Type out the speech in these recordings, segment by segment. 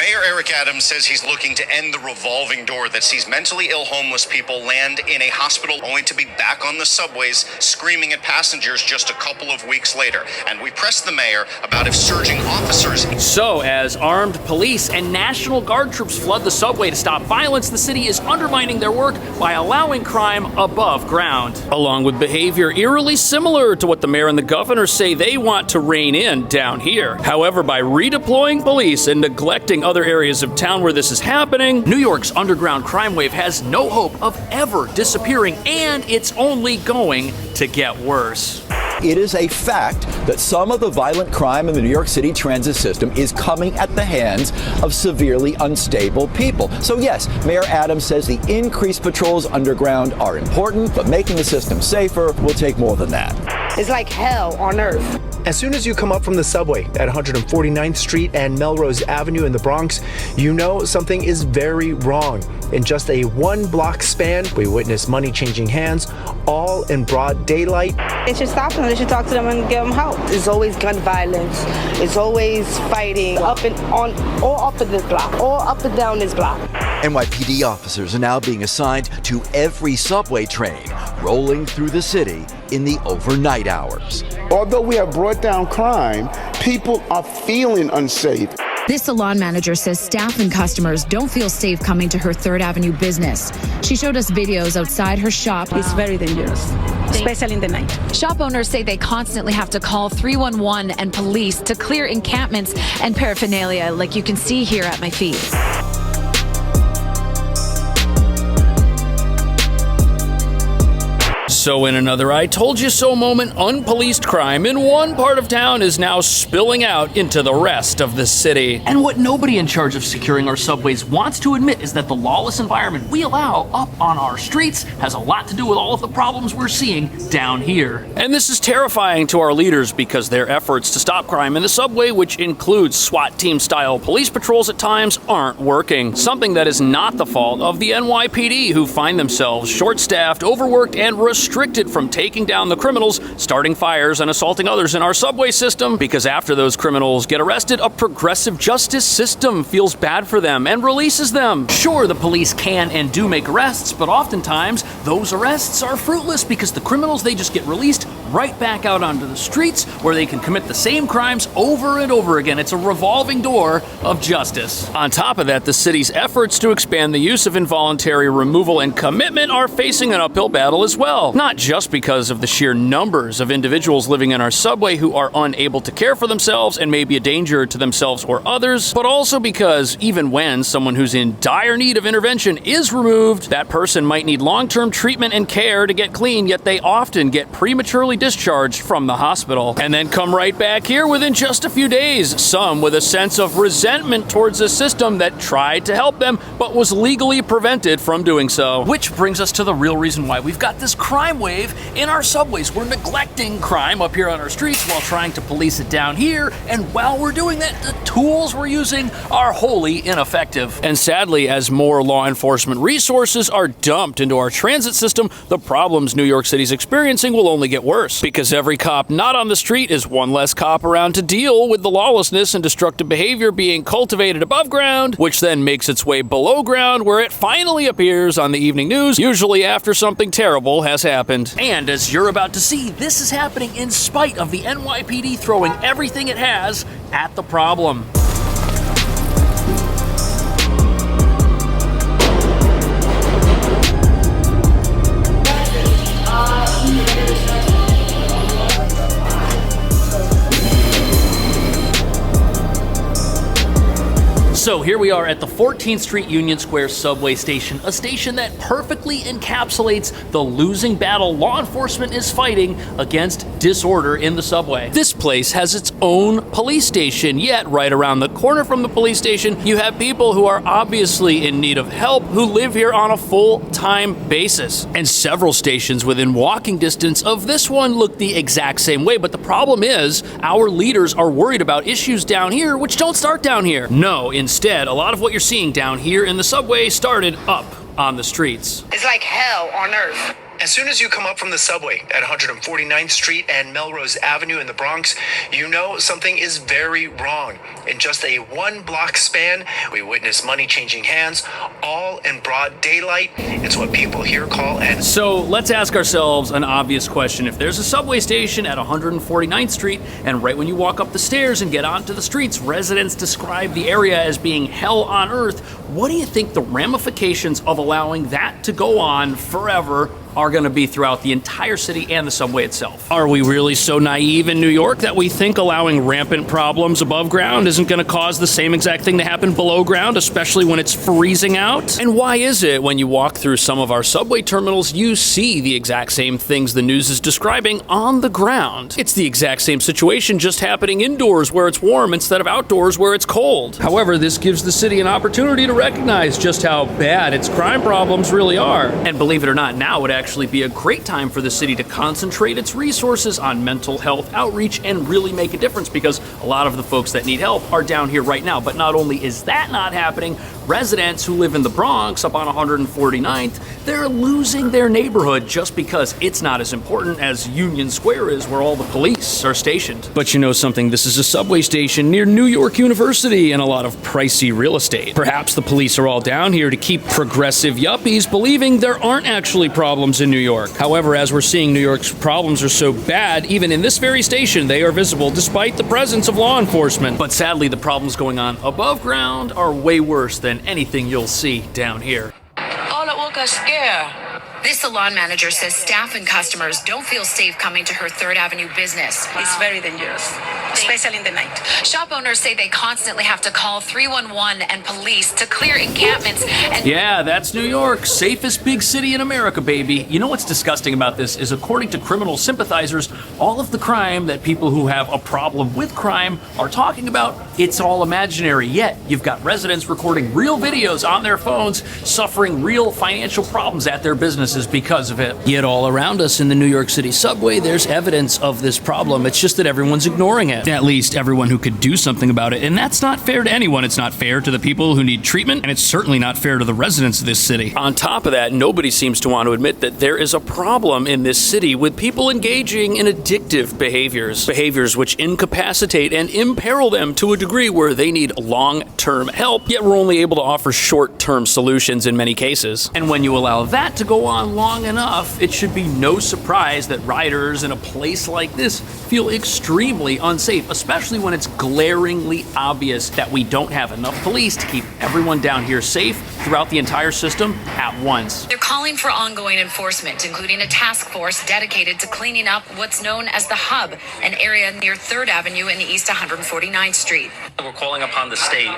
Mayor Eric Adams says he's looking to end the revolving door that sees mentally ill homeless people land in a hospital only to be back on the subways screaming at passengers just a couple of weeks later. And we pressed the mayor about if surging officers... So, as armed police and National Guard troops flood the subway to stop violence, the city is undermining their work by allowing crime above ground, along with behavior eerily similar to what the mayor and the governor say they want to rein in down here. However, by redeploying police and neglecting other areas of town where this is happening, New York's underground crime wave has no hope of ever disappearing, and it's only going to get worse. It is a fact that some of the violent crime in the New York City transit system is coming at the hands of severely unstable people. So yes, Mayor Adams says the increased patrols underground are important, but making the system safer will take more than that. It's like hell on earth. As soon as you come up from the subway at 149th Street and Melrose Avenue in the Bronx, you know something is very wrong. In just a one-block span, we witnessed money changing hands, all in broad daylight. They should stop them. They should talk to them and give them help. There's always gun violence. It's always fighting all up in this block, all up and down this block. NYPD officers are now being assigned to every subway train rolling through the city in the overnight hours. Although we have brought down crime, people are feeling unsafe. This salon manager says staff and customers don't feel safe coming to her 3rd Avenue business. She showed us videos outside her shop. It's very dangerous, especially in the night. Shop owners say they constantly have to call 311 and police to clear encampments and paraphernalia like you can see here at my feet. So in another I told you so moment, unpoliced crime in one part of town is now spilling out into the rest of the city. And what nobody in charge of securing our subways wants to admit is that the lawless environment we allow up on our streets has a lot to do with all of the problems we're seeing down here. And this is terrifying to our leaders because their efforts to stop crime in the subway, which includes SWAT team style police patrols at times, aren't working. Something that is not the fault of the NYPD, who find themselves short-staffed, overworked, and restricted from taking down the criminals, starting fires, and assaulting others in our subway system, because after those criminals get arrested, a progressive justice system feels bad for them and releases them. Sure, the police can and do make arrests, but oftentimes those arrests are fruitless because the criminals, they just get released right back out onto the streets where they can commit the same crimes over and over again. It's a revolving door of justice. On top of that, the city's efforts to expand the use of involuntary removal and commitment are facing an uphill battle as well. Not just because of the sheer numbers of individuals living in our subway who are unable to care for themselves and may be a danger to themselves or others, but also because even when someone who's in dire need of intervention is removed, that person might need long-term treatment and care to get clean, yet they often get prematurely discharged from the hospital and then come right back here within just a few days, some with a sense of resentment towards a system that tried to help them but was legally prevented from doing so. Which brings us to the real reason why we've got this crime wave in our subways. We're neglecting crime up here on our streets while trying to police it down here, and while we're doing that, the tools we're using are wholly ineffective. And sadly, as more law enforcement resources are dumped into our transit system, the problems New York City's experiencing will only get worse, because every cop not on the street is one less cop around to deal with the lawlessness and destructive behavior being cultivated above ground, which then makes its way below ground, where it finally appears on the evening news, usually after something terrible has happened. And as you're about to see, this is happening in spite of the NYPD throwing everything it has at the problem. So here we are at the 14th Street Union Square subway station, a station that perfectly encapsulates the losing battle law enforcement is fighting against disorder in the subway. This place has its own police station, yet right around the corner from the police station, you have people who are obviously in need of help who live here on a full-time basis. And several stations within walking distance of this one look the exact same way, but the problem is our leaders are worried about issues down here which don't start down here. No, instead, a lot of what you're seeing down here in the subway started up on the streets. It's like hell on earth. As soon as you come up from the subway at 149th Street and Melrose Avenue in the Bronx, you know something is very wrong. In just a 1-block span, we witness money changing hands, all in broad daylight. It's what people here call an... So let's ask ourselves an obvious question. If there's a subway station at 149th Street, and right when you walk up the stairs and get onto the streets, residents describe the area as being hell on earth, what do you think the ramifications of allowing that to go on forever are going to be throughout the entire city and the subway itself? Are we really so naive in New York that we think allowing rampant problems above ground isn't going to cause the same exact thing to happen below ground, especially when it's freezing out? And why is it when you walk through some of our subway terminals, you see the exact same things the news is describing on the ground? It's the exact same situation, just happening indoors where it's warm instead of outdoors where it's cold. However, this gives the city an opportunity to recognize just how bad its crime problems really are. And believe it or not, now would actually be a great time for the city to concentrate its resources on mental health outreach and really make a difference, because a lot of the folks that need help are down here right now. But not only is that not happening, residents who live in the Bronx up on 149th, they're losing their neighborhood just because it's not as important as Union Square is, where all the police are stationed. But you know something, this is a subway station near New York University and a lot of pricey real estate. Perhaps the police are all down here to keep progressive yuppies believing there aren't actually problems in New York. However, as we're seeing, New York's problems are so bad, even in this very station, they are visible despite the presence of law enforcement. But sadly, the problems going on above ground are way worse than anything you'll see down here. All at work are scared. This salon manager says staff and customers don't feel safe coming to her 3rd Avenue business. It's very dangerous, especially in the night. Shop owners say they constantly have to call 311 and police to clear encampments. And yeah, that's New York, safest big city in America, baby. You know what's disgusting about this is, according to criminal sympathizers, all of the crime that people who have a problem with crime are talking about, it's all imaginary. Yet, you've got residents recording real videos on their phones, suffering real financial problems at their businesses because of it. Yet all around us in the New York City subway, there's evidence of this problem. It's just that everyone's ignoring it. At least everyone who could do something about it. And that's not fair to anyone. It's not fair to the people who need treatment, and it's certainly not fair to the residents of this city. On top of that, nobody seems to want to admit that there is a problem in this city with people engaging in addictive behaviors. Behaviors which incapacitate and imperil them to a degree where they need long-term help, yet we're only able to offer short-term solutions in many cases. And when you allow that to go on long enough, it should be no surprise that riders in a place like this feel extremely unsafe, especially when it's glaringly obvious that we don't have enough police to keep everyone down here safe throughout the entire system at once. they're calling for ongoing enforcement, including a task force dedicated to cleaning up what's known as the Hub, an area near 3rd Avenue and East 149th Street. We're calling upon the state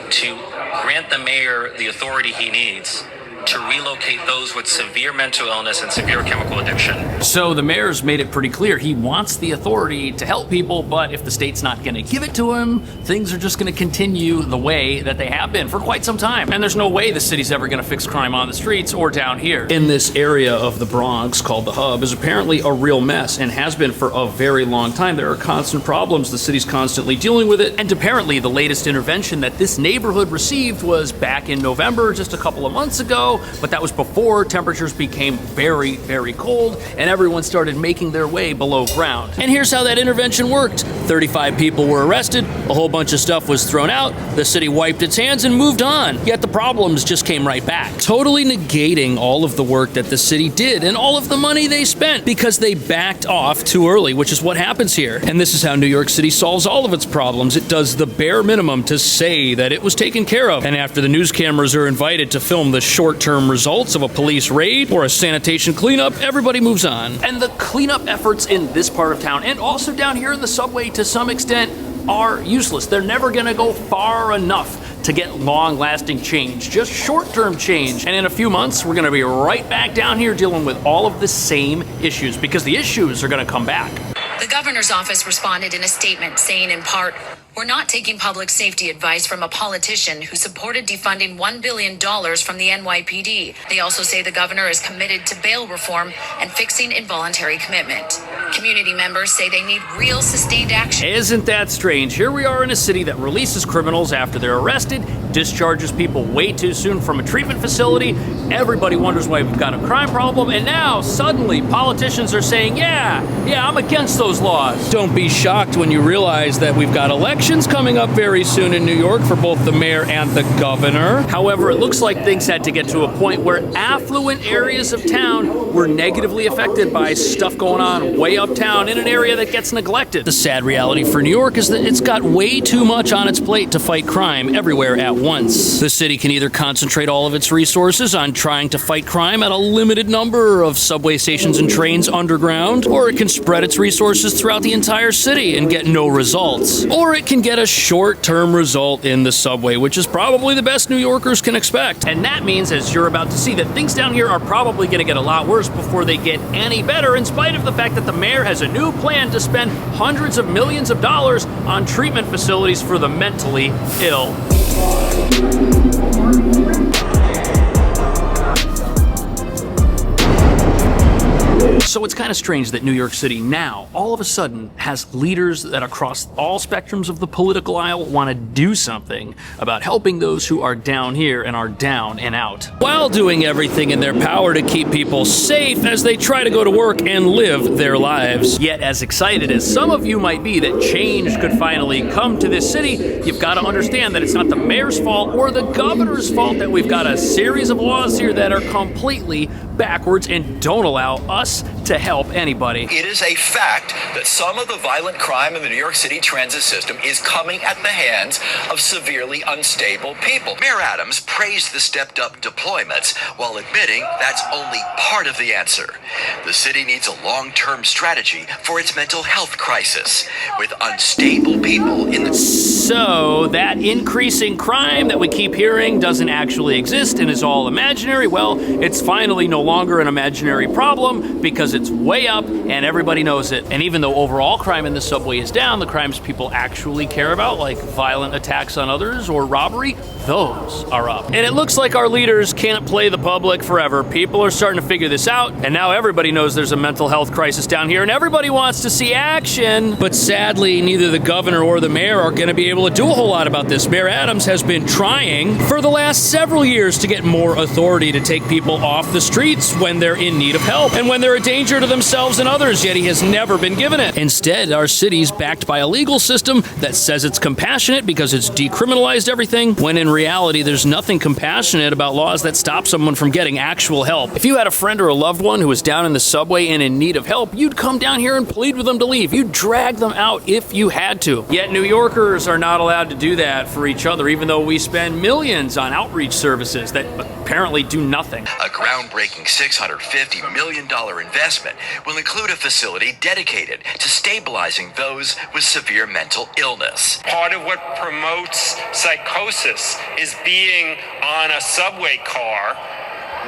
to grant the mayor the authority he needs to relocate those with severe mental illness and severe chemical addiction. So the mayor's made it pretty clear he wants the authority to help people, but if the state's not going to give it to him, things are just going to continue the way that they have been for quite some time. And there's no way the city's ever going to fix crime on the streets or down here. In this area of the Bronx called the Hub is apparently a real mess and has been for a very long time. There are constant problems. The city's constantly dealing with it. And apparently the latest intervention that this neighborhood received was back in November, just a couple of months ago. But that was before temperatures became very, very cold and everyone started making their way below ground. And here's how that intervention worked. 35 people were arrested, a whole bunch of stuff was thrown out, the city wiped its hands and moved on. Yet the problems just came right back, totally negating all of the work that the city did and all of the money they spent because they backed off too early, which is what happens here. And this is how New York City solves all of its problems. It does the bare minimum to say that it was taken care of. And after the news cameras are invited to film the short-term results of a police raid or a sanitation cleanup, everybody moves on. And the cleanup efforts in this part of town and also down here in the subway to some extent are useless. They're never gonna go far enough to get long-lasting change, just short-term change. And in a few months, we're gonna be right back down here dealing with all of the same issues because the issues are gonna come back. The governor's office responded in a statement saying in part, "We're not taking public safety advice from a politician who supported defunding $1 billion from the NYPD. They also say the governor is committed to bail reform and fixing involuntary commitment." Community members say they need real sustained action. Isn't that strange? Here we are in a city that releases criminals after they're arrested, discharges people way too soon from a treatment facility. Everybody wonders why we've got a crime problem, and now suddenly politicians are saying, yeah, I'm against those laws. Don't be shocked when you realize that we've got elections coming up very soon in New York for both the mayor and the governor. However, it looks like things had to get to a point where affluent areas of town were negatively affected by stuff going on way uptown in an area that gets neglected. The sad reality for New York is that it's got way too much on its plate to fight crime everywhere at once. The city can either concentrate all of its resources on trying to fight crime at a limited number of subway stations and trains underground, or it can spread its resources throughout the entire city and get no results. Or it can get a short-term result in the subway, which is probably the best New Yorkers can expect. And that means, as you're about to see, that things down here are probably going to get a lot worse before they get any better, in spite of the fact that the mayor has a new plan to spend hundreds of millions of dollars on treatment facilities for the mentally ill. So it's kind of strange that New York City now, all of a sudden, has leaders that across all spectrums of the political aisle want to do something about helping those who are down here and are down and out, while doing everything in their power to keep people safe as they try to go to work and live their lives. Yet, as excited as some of you might be that change could finally come to this city, you've got to understand that it's not the mayor's fault or the governor's fault that we've got a series of laws here that are completely backwards and don't allow us to help anybody. It is a fact that some of the violent crime in the New York City transit system is coming at the hands of severely unstable people. Mayor Adams praised the stepped-up deployments while admitting that's only part of the answer. The city needs a long-term strategy for its mental health crisis, with unstable people in the... So, that increasing crime that we keep hearing doesn't actually exist and is all imaginary? Well, it's finally no longer an imaginary problem because it's way up and everybody knows it. And even though overall crime in the subway is down, the crimes people actually care about, like violent attacks on others or robbery, those are up. And it looks like our leaders can't play the public forever. People are starting to figure this out, and now everybody knows there's a mental health crisis down here, and everybody wants to see action. But sadly, neither the governor or the mayor are going to be able to do a whole lot about this. Mayor Adams has been trying for the last several years to get more authority to take people off the streets when they're in need of help and when they're a danger to themselves and others, yet he has never been given it. Instead, our city's backed by a legal system that says it's compassionate because it's decriminalized everything, when in reality, there's nothing compassionate about laws that stop someone from getting actual help. If you had a friend or a loved one who was down in the subway and in need of help, you'd come down here and plead with them to leave. You'd drag them out if you had to. Yet New Yorkers are not allowed to do that for each other, even though we spend millions on outreach services that apparently do nothing. A groundbreaking $650 million investment will include a facility dedicated to stabilizing those with severe mental illness. Part of what promotes psychosis is being on a subway car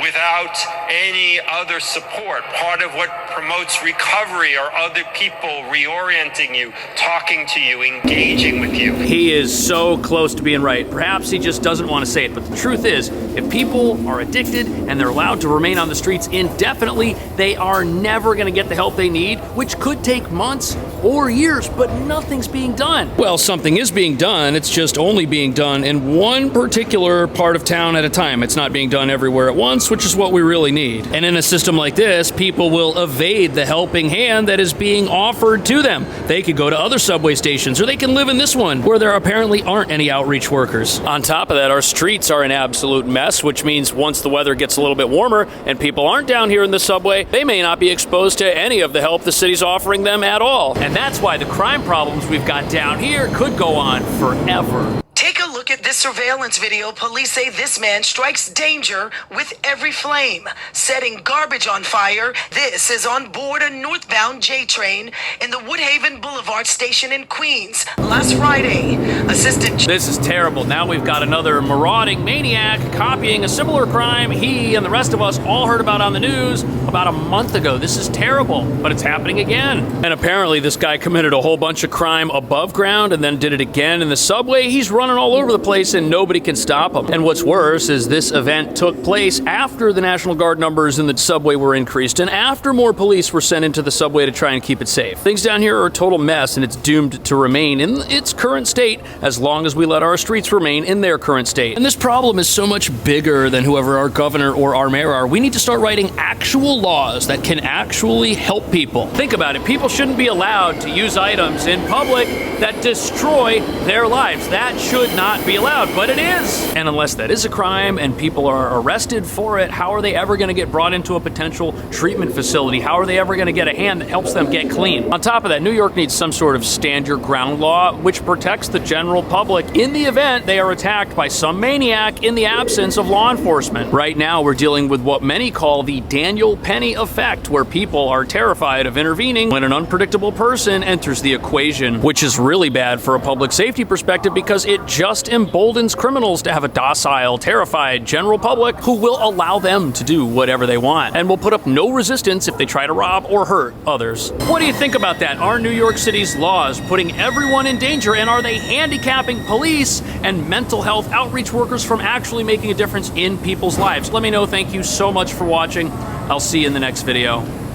without any other support. Part of what promotes recovery are other people reorienting you, talking to you, engaging with you. He is so close to being right. Perhaps he just doesn't want to say it, but the truth is, if people are addicted and they're allowed to remain on the streets indefinitely, they are never going to get the help they need, which could take months or years, but nothing's being done. Well, something is being done. It's just only being done in one particular part of town at a time. It's not being done everywhere at once, which is what we really need. And in a system like this, people will evade the helping hand that is being offered to them. They could go to other subway stations, or they can live in this one, where there apparently aren't any outreach workers. On top of that, our streets are an absolute mess, which means once the weather gets a little bit warmer and people aren't down here in the subway, they may not be exposed to any of the help the city's offering them at all. And that's why the crime problems we've got down here could go on forever. Take a look at this surveillance video. Police say this man strikes danger with every flame, setting garbage on fire. This is on board a northbound J train in the Woodhaven Boulevard station in Queens last Friday. This is terrible. Now we've got another marauding maniac copying a similar crime he and the rest of us all heard about on the news about a month ago. This is terrible, but it's happening again. And apparently this guy committed a whole bunch of crime above ground and then did it again in the subway. He's running all over the place and nobody can stop them. And what's worse is this event took place after the National Guard numbers in the subway were increased and after more police were sent into the subway to try and keep it safe. Things down here are a total mess, and it's doomed to remain in its current state as long as we let our streets remain in their current state. And this problem is so much bigger than whoever our governor or our mayor are. We need to start writing actual laws that can actually help people. Think about it. People shouldn't be allowed to use items in public that destroy their lives. That should not be allowed, but it is. And unless that is a crime and people are arrested for it, how are they ever going to get brought into a potential treatment facility? How are they ever going to get a hand that helps them get clean? On top of that, New York needs some sort of stand your ground law which protects the general public in the event they are attacked by some maniac in the absence of law enforcement. Right now, we're dealing with what many call the Daniel Penny effect, where people are terrified of intervening when an unpredictable person enters the equation, which is really bad for a public safety perspective because it just emboldens criminals to have a docile, terrified general public who will allow them to do whatever they want and will put up no resistance if they try to rob or hurt others. What do you think about that? Are New York City's laws putting everyone in danger, and are they handicapping police and mental health outreach workers from actually making a difference in people's lives? Let me know. Thank you so much for watching. I'll see you in the next video.